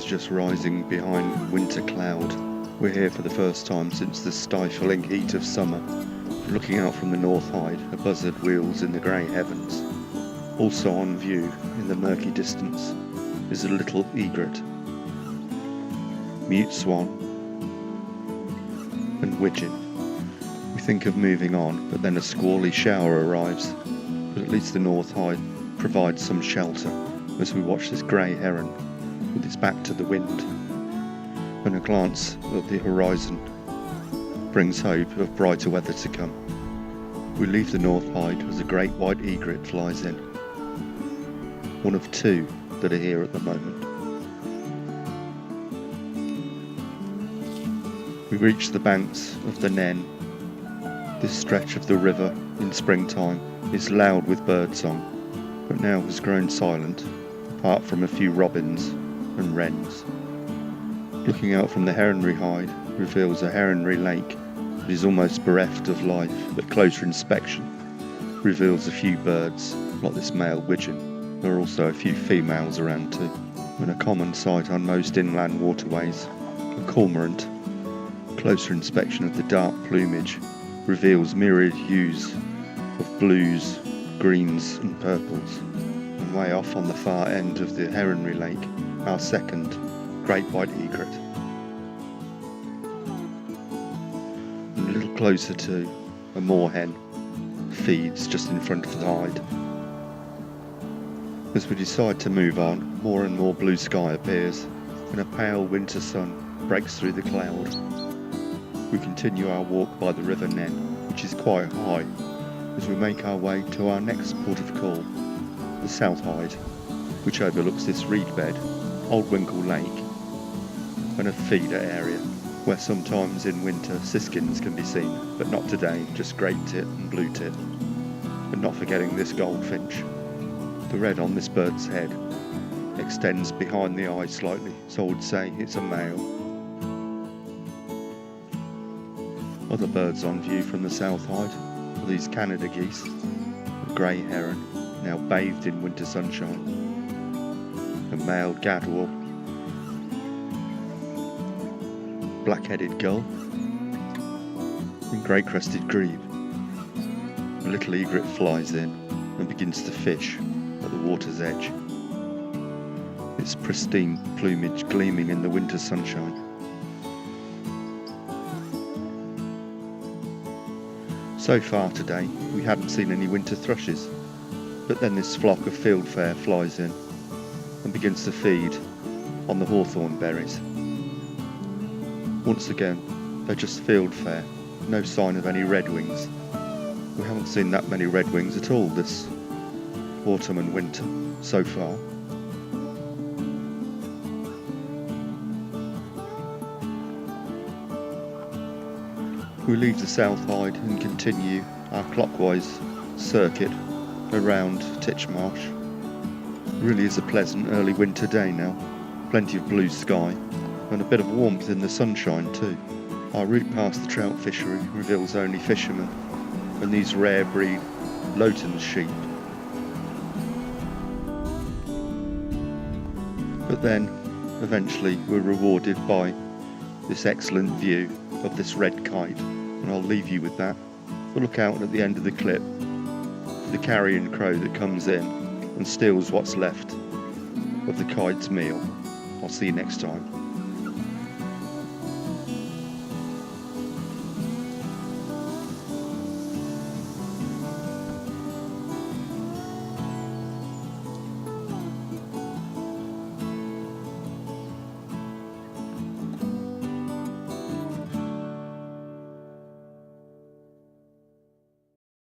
just rising behind winter cloud. We're here for the first time since the stifling heat of summer. Looking out from the North Hyde, a buzzard wheels in the grey heavens. Also on view, in the murky distance, is a little egret, mute swan, and widgeon. We think of moving on, but then a squally shower arrives. But at least the North Hyde provides some shelter as we watch this grey heron with its back to the wind. And a glance at the horizon brings hope of brighter weather to come. We leave the North Hyde as a great white egret flies in. One of two that are here at the moment. We reach the banks of the Nen. This stretch of the river in springtime is loud with birdsong, but now has grown silent, apart from a few robins and wrens. Looking out from the heronry Hyde reveals a heronry lake that is almost bereft of life, but closer inspection reveals a few birds, like this male widgeon. There are also a few females around too. And a common sight on most inland waterways, a cormorant. Closer inspection of the dark plumage reveals myriad hues of blues, greens and purples. And way off on the far end of the heronry lake, our second great white egret. And a little closer too, a moorhen feeds just in front of the Hyde. As we decide to move on, more and more blue sky appears, and a pale winter sun breaks through the cloud. We continue our walk by the River Nen, which is quite high, as we make our way to our next port of call, the South Hyde, which overlooks this reed bed, Old Winkle Lake, and a feeder area, where sometimes in winter siskins can be seen, but not today, just great tit and blue tit, and not forgetting this goldfinch. The red on this bird's head extends behind the eye slightly, so I would say it's a male. Other birds on view from the South Hyde are these Canada geese, a grey heron, now bathed in winter sunshine, a male gadwall, black-headed gull, and grey-crested grebe. A little egret flies in and begins to fish at the water's edge, its pristine plumage gleaming in the winter sunshine. So far today, we hadn't seen any winter thrushes, but then this flock of fieldfare flies in and begins to feed on the hawthorn berries. Once again, they're just fieldfare, no sign of any redwings. We haven't seen that many redwings at all this autumn and winter so far. We leave the South Hyde and continue our clockwise circuit around Titchmarsh. It really is a pleasant early winter day now, plenty of blue sky and a bit of warmth in the sunshine too. Our route past the trout fishery reveals only fishermen and these rare breed Lowton sheep. But then, eventually, we're rewarded by this excellent view of this red kite, and I'll leave you with that. We'll look out at the end of the clip for the carrion crow that comes in and steals what's left of the kite's meal. I'll see you next time.